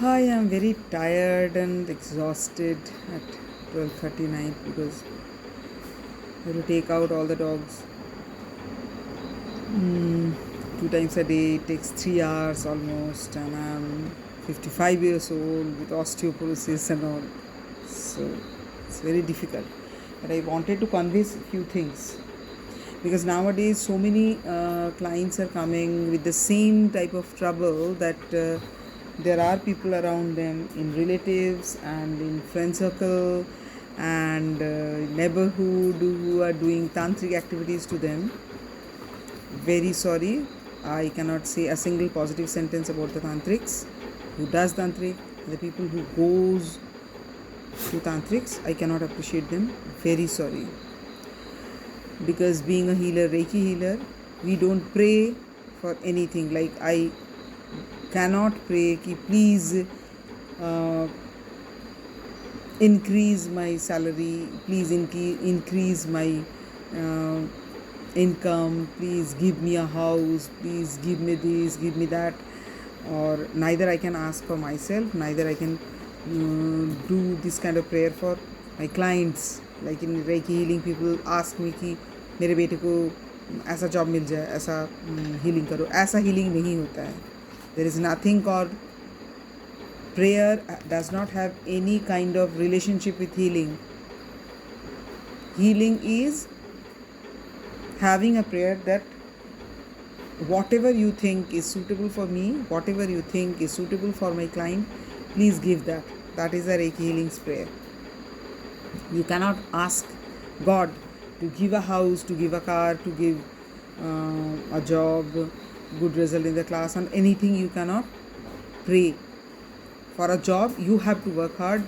I am very tired and exhausted at 12:30 night because I have to take out all the dogs. Two times a day, it takes 3 hours almost, and I'm 55 years old with osteoporosis and all. So it's very difficult. But I wanted to convey a few things because nowadays so many clients are coming with the same type of trouble that there are people around them in relatives and in friend circle and neighborhood who are doing tantric activities to them. Very sorry, I cannot say a single positive sentence about the tantrics who does tantric. The people who goes to tantrics, I cannot appreciate them. Very sorry, because being a healer, Reiki healer, we don't pray for anything. Like I cannot pray ki please uh, increase my salary, please increase my uh, income, please give me a house, please give me this, give me that. Or neither I can ask for myself, neither I can do this kind of prayer for my clients. Like in Reiki healing, people ask me कि मेरे बेटे को ऐसा job मिल जाए, ऐसा healing करो. ऐसा healing नहीं होता है. There is nothing called prayer. Does not have any kind of relationship with healing. Healing is having a prayer that whatever you think is suitable for me, whatever you think is suitable for my client, please give that. That is a Reiki healing's prayer. You cannot ask God to give a house, to give a car, to give a job, good result in the class, and anything. You cannot pray. For a job, you have to work hard.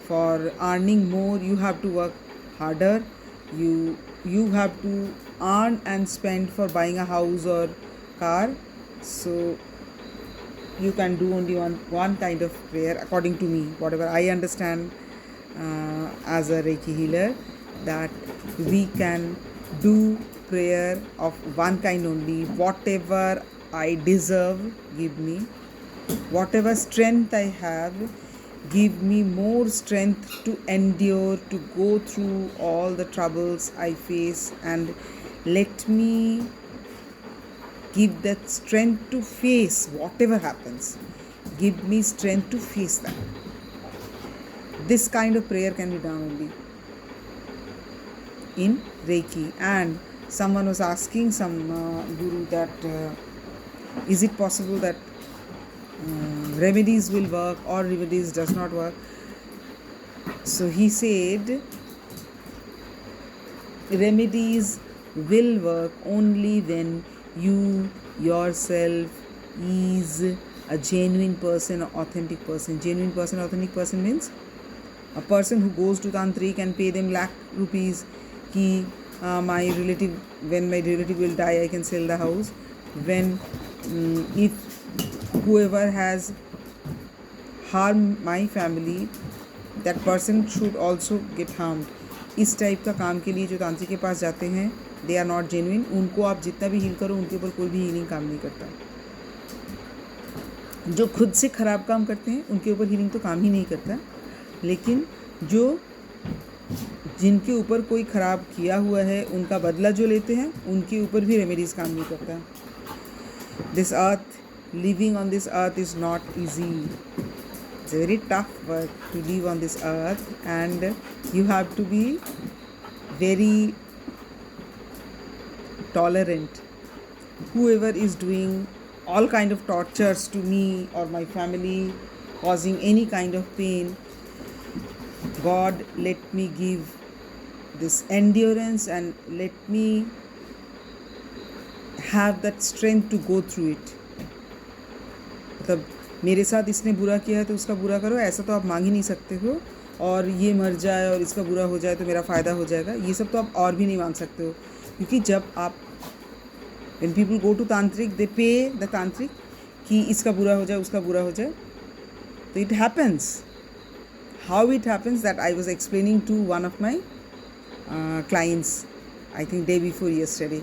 For earning more, you have to work harder. You have to earn and spend for buying a house or car. So you can do only one kind of prayer according to me, whatever I understand as a Reiki healer, that we can do prayer of one kind only. Whatever I deserve, give me. Whatever strength I have, give me more strength to endure, to go through all the troubles I face, and let me give that strength to face whatever happens. Give me strength to face that. This kind of prayer can be done only in Reiki. And someone was asking some guru that is it possible that remedies will work or remedies does not work. So he said remedies will work only when you yourself is a genuine person, authentic person. Genuine person, authentic person means a person who goes to tantric and pay them lakh rupees ki my relative, when my relative will die, I can sell the house. When if whoever has harmed my family, that person should also get harmed. इस type का काम के लिए जो तांत्रिक के पास जाते हैं, दे आर नॉट जेन्युइन. उनको आप जितना भी हील करो, उनके ऊपर कोई भी हीलिंग काम नहीं करता. जो खुद से ख़राब काम करते हैं उनके ऊपर हीलिंग तो काम ही नहीं करता. लेकिन जो जिनके ऊपर कोई ख़राब किया हुआ है, उनका बदला जो लेते हैं, उनके ऊपर भी रेमेडीज़ काम नहीं करता. This earth, living on this earth is not easy. It's a very tough work to live on this earth, and you have to be very tolerant. Whoever is doing all kind of tortures to me or my family, causing any kind of pain, God, let me give this endurance and let me have that strength to go through it. मतलब मेरे साथ इसने बुरा किया है तो उसका बुरा करो, ऐसा तो आप मांग ही नहीं सकते हो. और ये मर जाए और इसका बुरा हो जाए तो मेरा फ़ायदा हो जाएगा, ये सब तो आप और भी नहीं मांग सकते हो. क्योंकि जब आप when people go to tantric, they pay the tantric कि इसका बुरा हो जाए, उसका बुरा हो जाए. तो it happens. How it happens, that I was explaining to one of my clients, I think day before yesterday,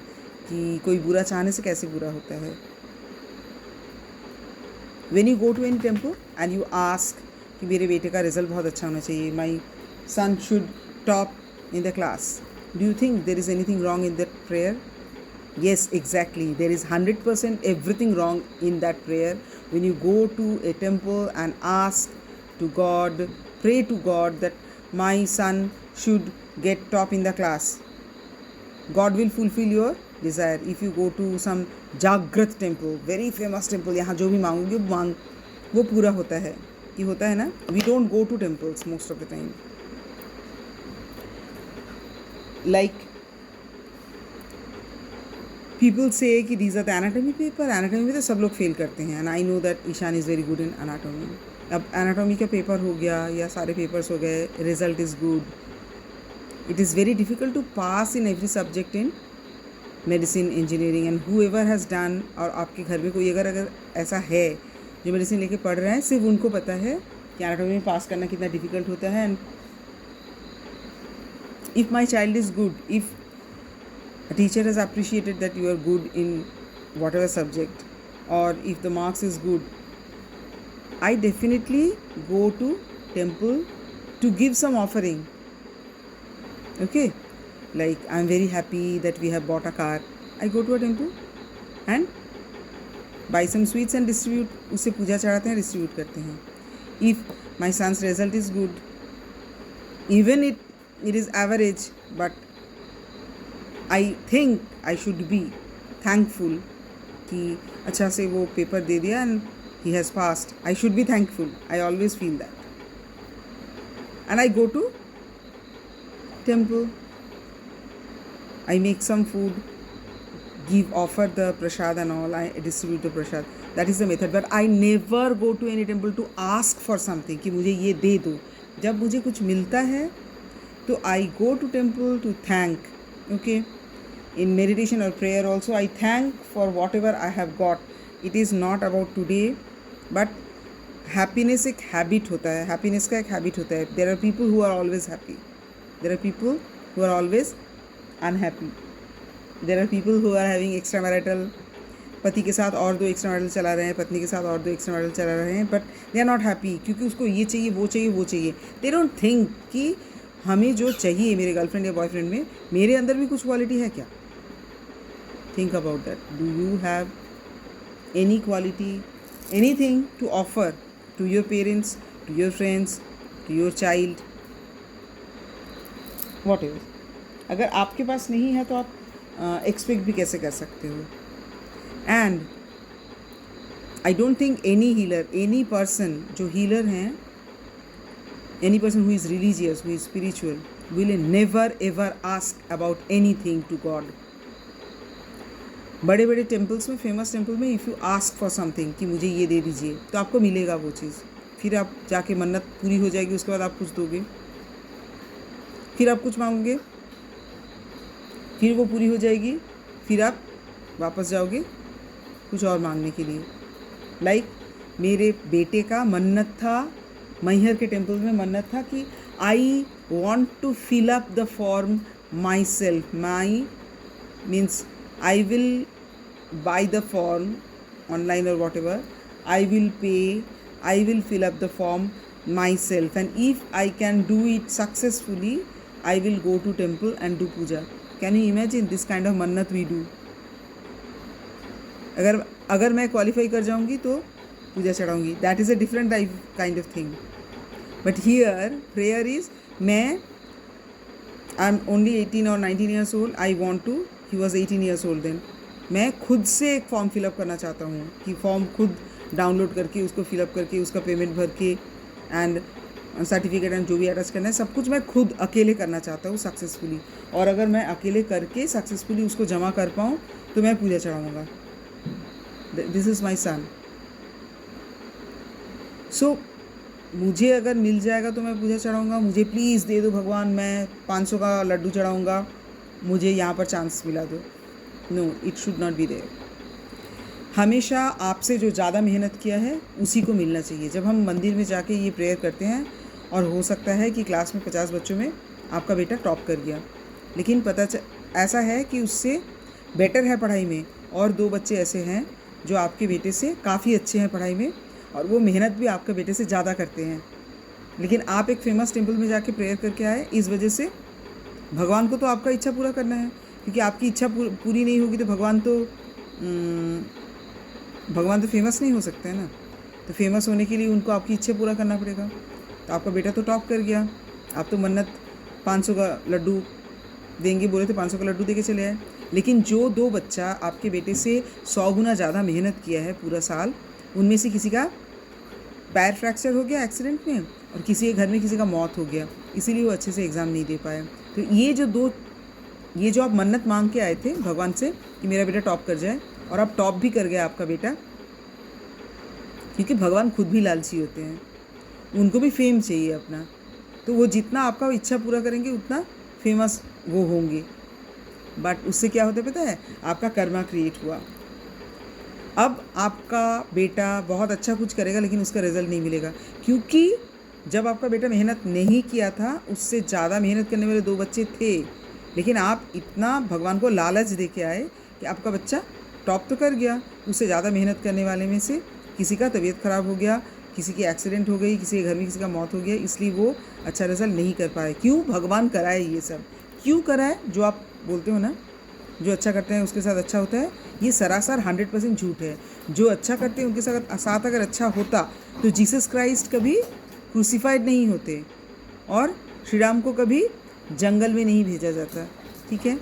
कि कोई बुरा चाहने से कैसे बुरा होता है. When you go to any temple and you ask कि मेरे बेटे का रिजल्ट बहुत अच्छा होना चाहिए, my son should top in the class, do you think there is anything wrong in that prayer? Yes, exactly. There is 100% everything wrong in that prayer. When you go to a temple and ask to God, pray to God that my son should get top in the class, God will fulfill your desire. If you go to some Jagrat temple, very famous temple, यहाँ जो भी मांगोगे वो पूरा होता है, कि होता है ना. We don't go to temples most of the time. Like people say कि these are the anatomy paper. Anatomy में तो सब लोग फेल करते हैं, and I know that Ishaan is very good in anatomy. अब anatomy का पेपर हो गया या सारे पेपर्स हो गए, result is good. It is very difficult to pass in every subject in medicine, engineering, and whoever has done, और आपके घर में कोई अगर ऐसा है जो मेडिसिन लेके पढ़ रहे हैं, सिर्फ उनको पता है कि एनाटॉमी में पास करना कितना डिफिकल्ट होता है. And if my child is good, if a teacher has appreciated that you are good in whatever subject, or if the marks is good, I definitely go to temple to give some offering. Okay, like I'm very happy that we have bought a car, I go to a temple and buy some sweets and distribute. उससे पूजा चढ़ाते हैं, distribute करते हैं. If my son's result is good, even it is average, but I think I should be thankful कि अच्छा से वो paper दे दिया and he has passed. I should be thankful. I always feel that. And I go to temple. I make some food, offer the prasad and all. I distribute the prasad. That is the method. But I never go to any temple to ask for something कि मुझे ये दे दो. जब मुझे कुछ मिलता है तो I go to temple to thank. Okay, in meditation or prayer also I thank for whatever I have got. It is not about today, but happiness एक habit होता है, happiness का एक habit होता है. There are people who are always happy, there are people who are always unhappy, there are people who are having extramarital, पति के साथ और 2 extramarital चला रहे हैं, पत्नी के साथ और 2 extramarital चला रहे हैं, but they are not happy क्योंकि उसको ये चाहिए वो चाहिए वो चाहिए. They don't think कि हमें जो चाहिए मेरे गर्लफ्रेंड या बॉयफ्रेंड में, मेरे अंदर भी कुछ क्वालिटी है क्या? Think about that. Do you have any quality, anything to offer to your parents, to your friends, to your child, whatever. अगर आपके पास नहीं है तो आप एक्सपेक्ट भी कैसे कर सकते हो? And I don't think any healer, any person जो हीलर हैं, any person who is religious, who is spiritual, will never ever ask about anything to God. बड़े बड़े टेम्पल्स में, फेमस टेम्पल में, if you ask for something कि मुझे ये दे दीजिए, तो आपको मिलेगा वो चीज़. फिर आप जाके मन्नत पूरी हो जाएगी, उसके बाद आप कुछ दोगे, फिर आप कुछ मांगोगे, फिर वो पूरी हो जाएगी, फिर आप वापस जाओगे कुछ और मांगने के लिए. लाइक मेरे बेटे का मन्नत था, मैहर के टेम्पल में मन्नत था कि I want to fill up the form myself. My means I will buy the form online और whatever, I will pay, I will fill up the form myself, and if I can do it successfully I will go to temple and do puja. Can you imagine this kind of mannat we do? अगर मैं qualify कर जाऊंगी तो पूजा चढ़ाऊंगी. That is a different type kind of thing. But here prayer is, मैं I am only 18 और 19 years old, I want to, he was 18 years old then. मैं खुद से एक फॉर्म फिलअप करना चाहता हूँ कि फॉर्म खुद डाउनलोड करके उसको फिलअप करके उसका पेमेंट भर के एंड सर्टिफिकेट एंड जो भी अटैच करना है सब कुछ मैं खुद अकेले करना चाहता हूँ सक्सेसफुली. और अगर मैं अकेले करके सक्सेसफुली उसको जमा कर पाऊँ तो मैं पूजा चढ़ाऊँगा. दिस इज़ माई सन. सो मुझे अगर मिल जाएगा तो मैं पूजा चढ़ाऊँगा. मुझे प्लीज़ दे दो भगवान, मैं 500 का लड्डू चढ़ाऊँगा, मुझे यहाँ पर चांस मिला दो. No, it should not be there. हमेशा आपसे जो ज़्यादा मेहनत किया है उसी को मिलना चाहिए. जब हम मंदिर में जाके ये प्रेयर करते हैं और हो सकता है कि क्लास में 50 बच्चों में आपका बेटा टॉप कर गया, लेकिन ऐसा है कि उससे बेटर है पढ़ाई में और 2 बच्चे ऐसे हैं जो आपके बेटे से काफ़ी अच्छे हैं पढ़ाई में और वो मेहनत भी आपके बेटे से ज़्यादा करते हैं। लेकिन आप एक फेमस टेम्पल में जाके प्रेयर करके आए, इस वजह से भगवान को तो आपका इच्छा पूरा करना है, क्योंकि आपकी इच्छा पूरी नहीं होगी तो भगवान तो फेमस नहीं हो सकते हैं ना। तो फेमस होने के लिए उनको आपकी इच्छा पूरा करना पड़ेगा। तो आपका बेटा तो टॉप कर गया, आप तो मन्नत 500 का लड्डू देंगे बोले थे, 500 का लड्डू दे के चले आए। लेकिन जो 2 बच्चा आपके बेटे से 100 गुना ज़्यादा मेहनत किया है पूरा साल, उनमें से किसी का पैर फ्रैक्चर हो गया एक्सीडेंट में और किसी के घर में किसी का मौत हो गया, इसीलिए वो अच्छे से एग्ज़ाम नहीं दे पाए। तो ये जो आप मन्नत मांग के आए थे भगवान से कि मेरा बेटा टॉप कर जाए, और आप टॉप भी कर गया आपका बेटा, क्योंकि भगवान खुद भी लालची होते हैं, उनको भी फेम चाहिए अपना। तो वो जितना आपका इच्छा पूरा करेंगे उतना फेमस वो होंगे। बट उससे क्या होता है पता है, आपका कर्मा क्रिएट हुआ। अब आपका बेटा बहुत अच्छा कुछ करेगा लेकिन उसका रिजल्ट नहीं मिलेगा, क्योंकि जब आपका बेटा मेहनत नहीं किया था उससे ज़्यादा मेहनत करने वाले 2 बच्चे थे। लेकिन आप इतना भगवान को लालच दे के आए कि आपका बच्चा टॉप तो कर गया, उससे ज़्यादा मेहनत करने वाले में से किसी का तबीयत ख़राब हो गया, किसी की एक्सीडेंट हो गई, किसी के घर में किसी का मौत हो गया, इसलिए वो अच्छा रिजल्ट नहीं कर पाए। क्यों भगवान कराए ये सब, क्यों कराए? जो आप बोलते हो ना, जो अच्छा करते हैं उसके साथ अच्छा होता है, ये सरासर 100% झूठ है। जो अच्छा करते हैं उनके साथ अगर अच्छा होता तो जीसस क्राइस्ट कभी क्रूसीफाइड नहीं होते और श्री राम को कभी जंगल में नहीं भेजा जाता। ठीक है,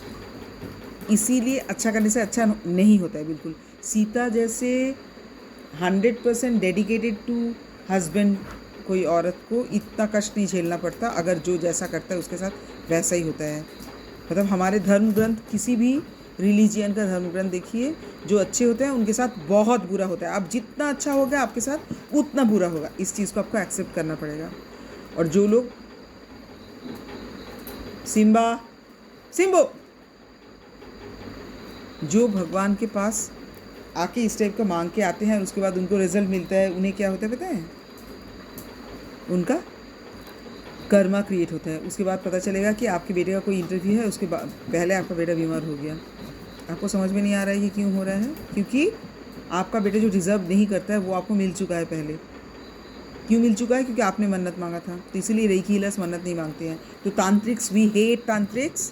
इसीलिए अच्छा करने से अच्छा नहीं होता है बिल्कुल। सीता जैसे 100% डेडिकेटेड टू हस्बैंड कोई औरत को इतना कष्ट नहीं झेलना पड़ता, अगर जो जैसा करता है उसके साथ वैसा ही होता है। मतलब हमारे धर्म ग्रंथ, किसी भी रिलीजियन का धर्म ग्रंथ देखिए, जो अच्छे होते हैं उनके साथ बहुत बुरा होता है। आप जितना अच्छा होगा आपके साथ उतना बुरा होगा, इस चीज़ को आपको एक्सेप्ट करना पड़ेगा। और जो लोग सिम्बो जो भगवान के पास आके इस टाइप का मांग के आते हैं और उसके बाद उनको रिजल्ट मिलता है, उन्हें क्या होता है पता है? उनका कर्मा क्रिएट होता है। उसके बाद पता चलेगा कि आपके बेटे का कोई इंटरव्यू है, उसके बाद पहले आपका बेटा बीमार हो गया। आपको समझ में नहीं आ रहा है ये क्यों हो रहा है? क्योंकि आपका बेटा जो डिज़र्व नहीं करता है वो आपको मिल चुका है पहले। क्यों मिल चुका है? क्योंकि आपने मन्नत मांगा था। तो इसीलिए रेकी हीलर्स मन्नत नहीं मांगते हैं। तो तांत्रिक्स, वी हेट तांत्रिक्स।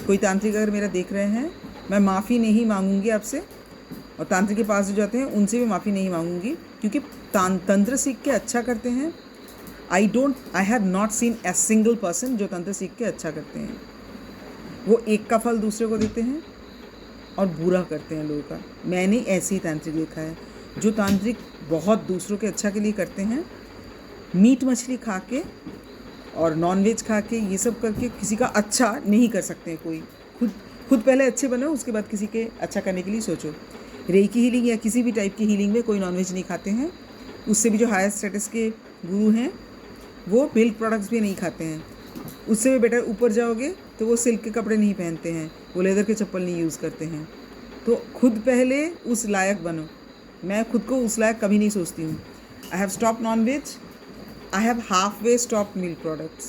कोई तांत्रिक अगर मेरा देख रहे हैं, मैं माफ़ी नहीं मांगूंगी आपसे, और तांत्रिक के पास जो जाते हैं उनसे भी माफ़ी नहीं मांगूंगी, क्योंकि तंत्र सीख के अच्छा करते हैं। I have not seen a single person जो तंत्र सीख के अच्छा करते हैं। वो एक का फल दूसरे को देते हैं और बुरा करते हैं लोगों का। मैंने ऐसे ही तांत्रिक देखा है, जो तांत्रिक बहुत दूसरों के अच्छा के लिए करते हैं, मीट मछली खा के और नॉनवेज खा के ये सब करके किसी का अच्छा नहीं कर सकते हैं। कोई खुद पहले अच्छे बनो, उसके बाद किसी के अच्छा करने के लिए सोचो। रेकी हीलिंग या किसी भी टाइप की हीलिंग में कोई नॉनवेज नहीं खाते हैं। उससे भी जो हायर स्टेटस के गुरु हैं वो मिल्क प्रोडक्ट्स भी नहीं खाते हैं। उससे भी बेटर ऊपर जाओगे तो वो सिल्क के कपड़े नहीं पहनते हैं, वो लेदर के चप्पल नहीं यूज़ करते हैं। तो खुद पहले उस लायक बनो। मैं खुद को उस लायक कभी नहीं सोचती हूँ। I have stop nonveg, I have halfway stopped milk products,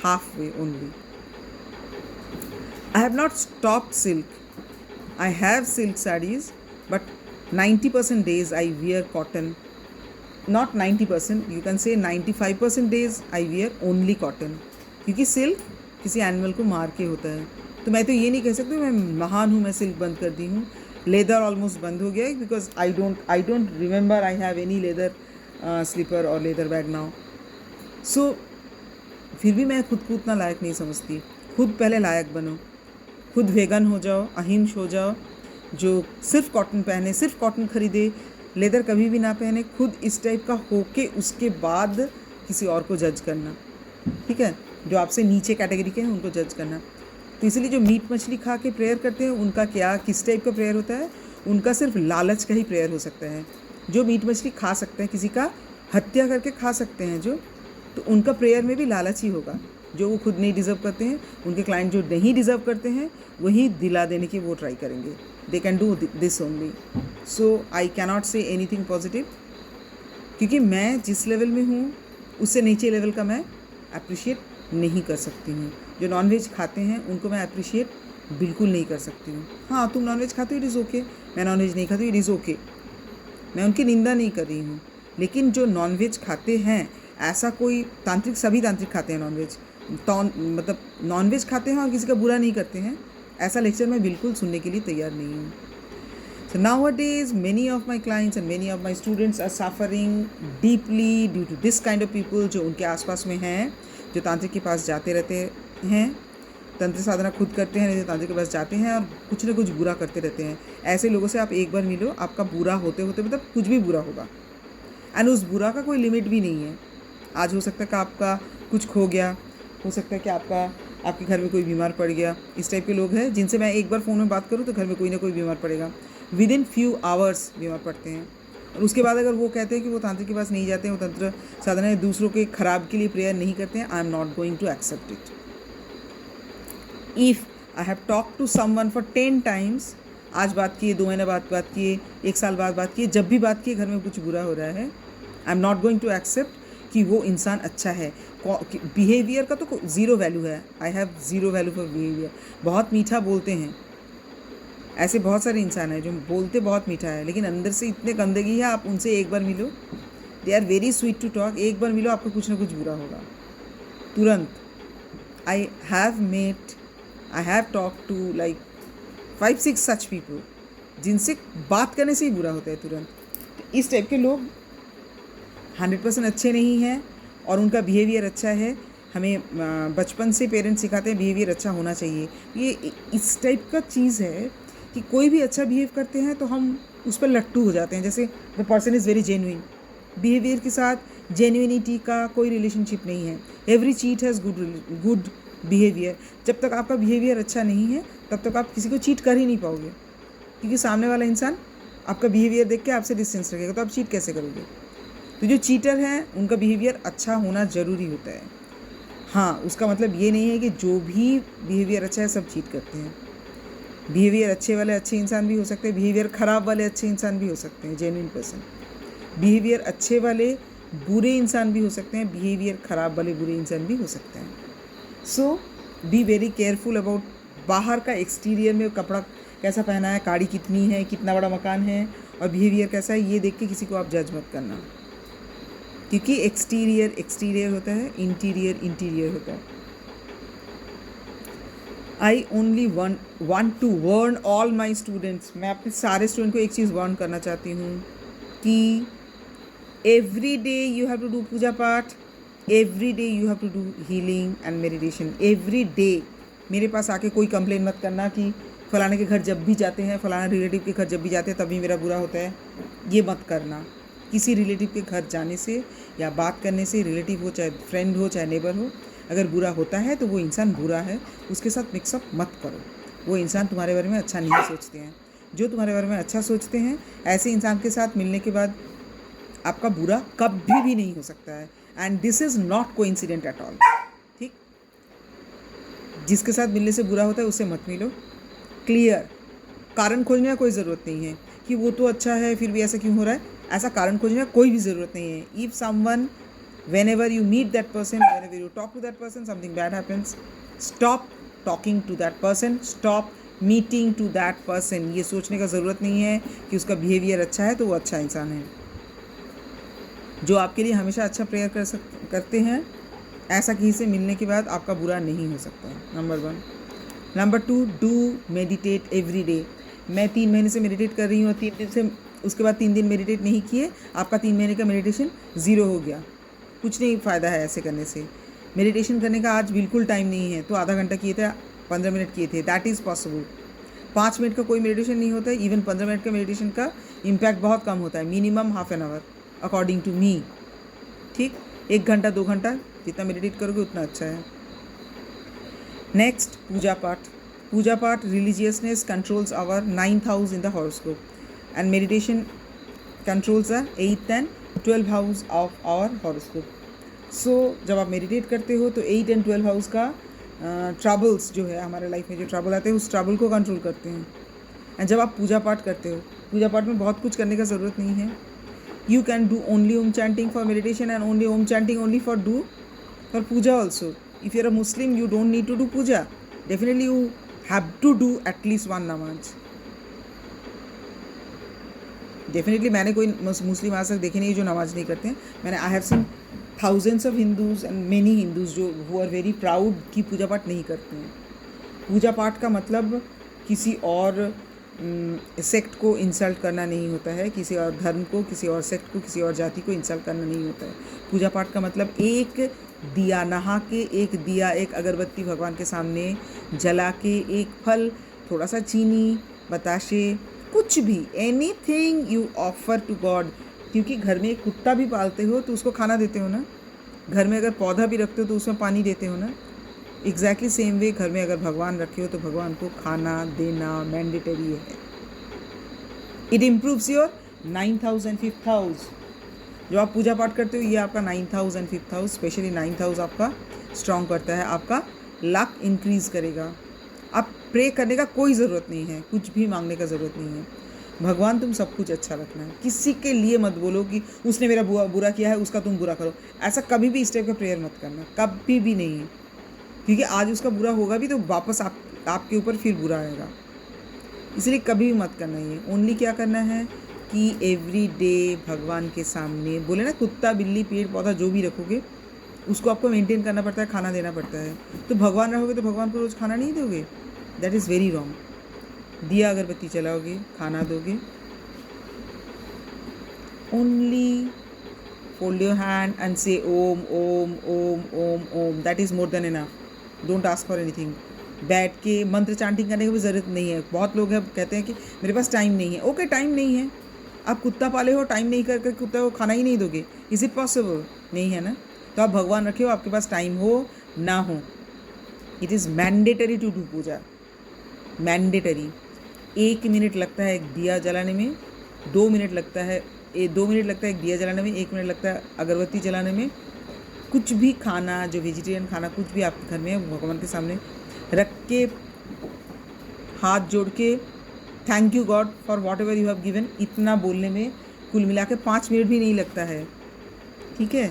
halfway only. I have not stopped silk. I have silk sarees, but 90% days I wear cotton. Not 90%, you can say 95% days I wear only cotton. क्योंकि silk किसी animal को मार के होता है। तो मैं तो ये नहीं कह सकती मैं महान हूँ, मैं सिल्क बंद कर दी हूँ। लेदर ऑलमोस्ट बंद हो गया है, because I don't remember I have any leather slipper और लेदर बैग नाउ। सो फिर भी मैं खुद को उतना लायक नहीं समझती। खुद पहले लायक बनो, खुद वेगन हो जाओ, अहिंस हो जाओ, जो सिर्फ कॉटन पहने, सिर्फ कॉटन खरीदे, लेदर कभी भी ना पहने। खुद इस टाइप का होके उसके बाद किसी और को जज करना, ठीक है? जो आपसे नीचे कैटेगरी के हैं उनको जज करना। तो इसलिए जो मीट मछली खा के प्रेयर करते हैं उनका क्या, किस टाइप का प्रेयर होता है? उनका सिर्फ लालच का ही प्रेयर हो सकता है। जो मीट मछली खा सकते हैं, किसी का हत्या करके खा सकते हैं जो, तो उनका प्रेयर में भी लालच ही होगा। जो वो खुद नहीं डिज़र्व करते हैं, उनके क्लाइंट जो नहीं डिज़र्व करते हैं वही दिला देने की वो ट्राई करेंगे। They can do this only. So I cannot say anything positive, क्योंकि मैं जिस लेवल में हूँ उससे नीचे लेवल का मैं अप्रिशिएट नहीं कर सकती हूँ। जो नॉनवेज खाते हैं उनको मैं अप्रिशिएट बिल्कुल नहीं कर सकती हूँ। हाँ, तुम नॉनवेज खाते हो, इट इज़ ओके। मैं नॉनवेज नहीं खाती, इट इज़ ओके। मैं उनकी निंदा नहीं कर रही हूँ, लेकिन जो नॉनवेज खाते हैं, ऐसा कोई तांत्रिक, सभी तांत्रिक खाते हैं नॉनवेज, तो मतलब नॉनवेज खाते हैं और किसी का बुरा नहीं करते हैं, ऐसा लेक्चर मैं बिल्कुल सुनने के लिए तैयार नहीं हूँ. So nowadays, many of my clients and many of my students are suffering deeply due to this kind of people जो उनके आसपास में हैं, जो तांत्रिक के पास जाते रहते हैं, तंत्र साधना खुद करते हैं, नहीं तो तांत्रिक के पास जाते हैं और कुछ ना कुछ बुरा करते रहते हैं. ऐसे लोगों से आप एक बार मिलो, आपका बुरा होते होते मतलब कुछ भी बुरा होगा, एंड उस बुरा का कोई लिमिट भी नहीं है. आज हो सकता है कि आपका कुछ खो गया, हो सकता है कि आपके घर में कोई बीमार पड़ गया. इस टाइप के लोग हैं जिनसे मैं एक बार फ़ोन में बात करूँ तो घर में कोई ना कोई बीमार पड़ेगा, विद इन फ्यू आवर्स बीमार पड़ते हैं. और उसके बाद अगर वो कहते हैं कि वो तांत्रिक के पास नहीं जाते हैं, वो तंत्र साधना दूसरों के खराब के लिए प्रेयर नहीं करते हैं, I am not going to accept it. If I have talk to someone for 10 times, आज बात किए, 2 महीने बाद बात किए, 1 साल बाद बात किए, जब भी बात किए घर में कुछ बुरा हो रहा है, I am not going to accept कि वो इंसान अच्छा है. बिहेवियर का तो ज़ीरो वैल्यू है. I have zero value for behaviour. बहुत मीठा बोलते हैं, ऐसे बहुत सारे इंसान हैं जो बोलते बहुत मीठा है, लेकिन अंदर से इतने गंदगी है. आप उनसे एक बार मिलो, they are very sweet to talk, एक बार मिलो आपको कुछ ना कुछ बुरा होगा तुरंत. I have talk to like 5-6 such people जिनसे बात करने से ही बुरा होता है तुरंत. इस टाइप के लोग 100% अच्छे नहीं हैं और उनका बिहेवियर अच्छा है. हमें बचपन से पेरेंट्स सिखाते हैं बिहेवियर अच्छा होना चाहिए. ये इस टाइप का चीज़ है कि कोई भी अच्छा बिहेव करते हैं तो हम उस पर लट्टू हो जाते हैं. जैसे the person is very genuine, behaviour के साथ जेन्युइनिटी का कोई रिलेशनशिप नहीं है. Every cheat has good behaviour. जब तक आपका बिहेवियर अच्छा नहीं है तब तक आप किसी को चीट कर ही नहीं पाओगे, क्योंकि सामने वाला इंसान आपका बिहेवियर देख के आपसे डिस्टेंस रखेगा, तो आप चीट कैसे करोगे. तो जो चीटर हैं उनका बिहेवियर अच्छा होना ज़रूरी होता है. हाँ, उसका मतलब ये नहीं है कि जो भी बिहेवियर अच्छा है सब चीट करते हैं. बिहेवियर अच्छे वाले अच्छे इंसान भी हो सकते हैं, बिहेवियर ख़राब वाले अच्छे इंसान भी हो सकते हैं, जेन्युइन पर्सन. बिहेवियर अच्छे वाले बुरे इंसान भी हो सकते हैं, बिहेवियर ख़राब वाले बुरे इंसान भी हो सकते हैं. सो बी वेरी केयरफुल अबाउट बाहर का एक्सटीरियर में कपड़ा कैसा पहना है, गाड़ी कितनी है, कितना बड़ा मकान है और बिहेवियर कैसा है, ये देख के किसी को आप जज मत करना, क्योंकि एक्सटीरियर होता है, इंटीरियर होता है. I only want to warn all my students. मैं अपने सारे स्टूडेंट को एक चीज़ वार्न करना चाहती हूँ कि every day you have to do puja path, every day you have to do healing and meditation. Every day. मेरे पास आके कोई कंप्लेन मत करना कि फलाने के घर जब भी जाते हैं, फलाना रिलेटिव के घर जब भी जाते हैं तभी मेरा बुरा होता है. ये मत करना. किसी रिलेटिव के घर जाने से या बात करने से, रिलेटिव हो चाहे फ्रेंड हो चाहे नेबर हो, अगर बुरा होता है तो वो इंसान बुरा है, उसके साथ मिक्सअप मत करो. वो इंसान तुम्हारे बारे में अच्छा नहीं सोचते हैं. जो तुम्हारे बारे में अच्छा सोचते हैं, ऐसे इंसान के साथ मिलने के बाद आपका बुरा कभी भी नहीं हो सकता है. And this is not coincident at all. ठीक, जिसके साथ मिलने से बुरा होता है उससे मत मिलो. क्लियर. कारण खोजने का कोई ज़रूरत नहीं है कि वो तो अच्छा है फिर भी ऐसा क्यों हो रहा है. ऐसा कारण खोजने का कोई भी ज़रूरत नहीं है. If someone, whenever you meet that person, whenever you talk to that person, something bad happens, stop talking to that person, stop meeting to that person. ये सोचने का ज़रूरत नहीं है कि उसका बिहेवियर अच्छा है तो वो अच्छा इंसान है. जो आपके लिए हमेशा अच्छा प्रेयर करते हैं, ऐसा किसी से मिलने के बाद आपका बुरा नहीं हो सकता. Number 1. Number 2, do meditate every day. मैं 3 महीने से मेडिटेट कर रही हूँ और 3 दिन से, उसके बाद 3 दिन मेडिटेट नहीं किए, आपका 3 महीने का मेडिटेशन ज़ीरो हो गया. कुछ नहीं फ़ायदा है ऐसे करने से. मेडिटेशन करने का आज बिल्कुल टाइम नहीं है, तो आधा घंटा किए थे, 15 मिनट किए थे, दैट इज़ पॉसिबल. 5 मिनट का कोई मेडिटेशन नहीं होता है. इवन 15 मिनट का मेडिटेशन का इम्पैक्ट बहुत कम होता है, minimum half an hour according to me. ठीक, 1 घंटा 2 घंटा जितना मेडिटेट करोगे उतना अच्छा है. Next, Puja path. Puja path, religiousness controls our 9th house in the horoscope and meditation controls the 8th and 12th house of our horoscope. So जब आप मेडिटेट करते हो तो 8 and 12 हाउस का ट्रबल्स जो है हमारे लाइफ में जो ट्रबल आते हैं उस ट्रबल को कंट्रोल करते हैं. एंड जब आप पूजा पाठ करते हो, पूजा पाठ में बहुत कुछ करने का ज़रूरत नहीं है. You can do only Om chanting for meditation and only Om chanting only for puja also. If you are a Muslim you don't need to do puja. Definitely you have to do at least 1 namaz. Definitely मैंने कोई मुस्लिम आज तक देखे नहीं जो नमाज नहीं करते हैं. मैंने I have seen thousands of Hindus and many Hindus जो हु आर वेरी प्राउड कि पूजा पाठ नहीं करते हैं. पूजा पाठ का मतलब किसी और सेक्ट को इंसल्ट करना नहीं होता है, किसी और धर्म को, किसी और सेक्ट को, किसी और जाति को इंसल्ट करना नहीं होता है. पूजा पाठ का मतलब एक दिया नहा के, एक दिया, एक अगरबत्ती भगवान के सामने जला के, एक फल, थोड़ा सा चीनी, बताशे, कुछ भी, anything you offer to God. क्योंकि घर में एक कुत्ता भी पालते हो तो उसको खाना देते हो ना. घर में अगर पौधा भी रखते हो तो उसमें पानी देते हो ना. एग्जैक्टली सेम वे घर में अगर भगवान रखे हो तो भगवान को खाना देना मैंडेटरी है. It improves your 9th house and 5th house. जो आप पूजा पाठ करते हो ये आपका 9th house and 5th house, specially 9th house आपका स्ट्रॉन्ग करता है. आपका लक इंक्रीज़ करेगा. आप प्रे करने का कोई ज़रूरत नहीं है, कुछ भी मांगने का ज़रूरत नहीं है. भगवान तुम सब कुछ अच्छा रखना है. किसी के लिए मत बोलो कि उसने मेरा बुरा किया है उसका तुम बुरा करो. ऐसा कभी भी इस टाइप का प्रेयर मत करना, कभी भी नहीं है. क्योंकि आज उसका बुरा होगा भी तो वापस आपके ऊपर फिर बुरा आएगा. इसलिए कभी भी मत करना. ये ओनली क्या करना है कि एवरी डे भगवान के सामने, बोले ना कुत्ता बिल्ली पेड़ पौधा जो भी रखोगे उसको आपको मेंटेन करना पड़ता है, खाना देना पड़ता है. तो भगवान रहोगे तो भगवान को रोज़ खाना नहीं दोगे. That is very wrong. दिया अगरबत्ती चलाओगे, खाना दोगे. Only fold your hand and say om om om om om. that is more than enough. don't ask for anything. बैठ के मंत्र चांटिंग करने की भी ज़रूरत नहीं है. बहुत लोग हैं कहते हैं कि मेरे पास टाइम नहीं है. ओके, टाइम नहीं है. आप कुत्ता पाले हो, टाइम नहीं कर कुत्ता को खाना ही नहीं दोगे. Is it possible? नहीं है ना. तो आप भगवान रखे हो, आपके पास टाइम हो ना हो, it is mandatory to do puja. Mandatory. 1 मिनट लगता है एक दिया जलाने में, 2 मिनट लगता है 2 मिनट लगता है एक दिया जलाने में, 1 मिनट लगता है अगरबत्ती जलाने में. कुछ भी खाना, जो वेजिटेरियन खाना कुछ भी आपके घर में है, भगवान के सामने रख के हाथ जोड़ के thank you God for what ever you have given, इतना बोलने में कुल मिला के 5 मिनट भी नहीं लगता है. ठीक है.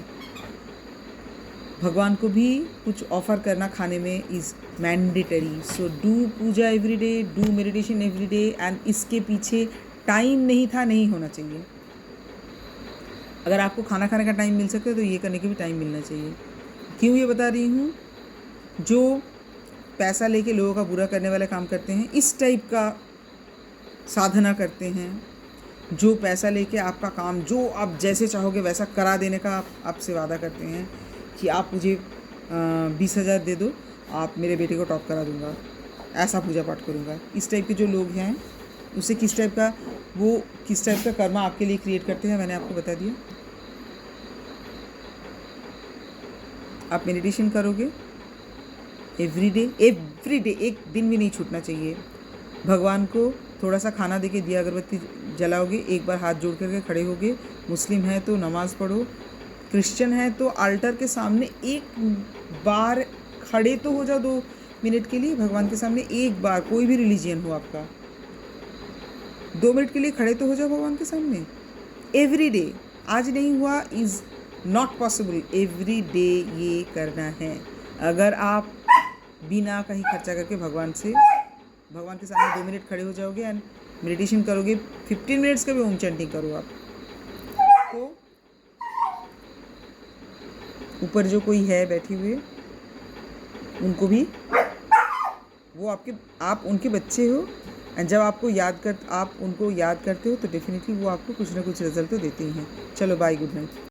भगवान को भी कुछ ऑफर करना खाने में is mandatory. So do puja every day, do meditation every day. And इसके पीछे टाइम नहीं था, नहीं होना चाहिए. अगर आपको खाना खाने का टाइम मिल सकता है तो ये करने के भी टाइम मिलना चाहिए. क्यों ये बता रही हूँ? जो पैसा लेके लोगों का बुरा करने वाले काम करते हैं, इस टाइप का साधना करते हैं, जो पैसा लेके आपका काम जो आप जैसे चाहोगे वैसा करा देने का आपसे वादा करते हैं कि आप मुझे 20,000 दे दो, आप मेरे बेटे को टॉप करा दूंगा, ऐसा पूजा पाठ करूँगा. इस टाइप के जो लोग हैं उससे किस टाइप का कर्मा आपके लिए क्रिएट करते हैं मैंने आपको बता दिया. आप मेडिटेशन करोगे एवरी डे, एक दिन भी नहीं छूटना चाहिए. भगवान को थोड़ा सा खाना देके दिया अगरबत्ती जलाओगे, एक बार हाथ जोड़ करके खड़े होगे. मुस्लिम है तो नमाज़ पढ़ो, क्रिश्चियन है तो आल्टर के सामने एक बार खड़े तो हो जाओ 2 मिनट के लिए भगवान के सामने. एक बार, कोई भी रिलीजियन हो आपका, 2 मिनट के लिए खड़े तो हो जाओ भगवान के सामने. Every day. आज नहीं हुआ is not possible. Every day ये करना है. अगर आप बिना कहीं खर्चा करके भगवान के सामने 2 मिनट खड़े हो जाओगे एंड मेडिटेशन करोगे, 15 मिनट्स का भी ओम चैंटिंग करो आप, तो ऊपर जो कोई है बैठे हुए उनको भी, वो आप उनके बच्चे हो. एंड जब आप उनको याद करते हो तो डेफिनेटली वो आपको कुछ ना कुछ रिजल्ट तो देते ही हैं. चलो बाय, गुड नाइट.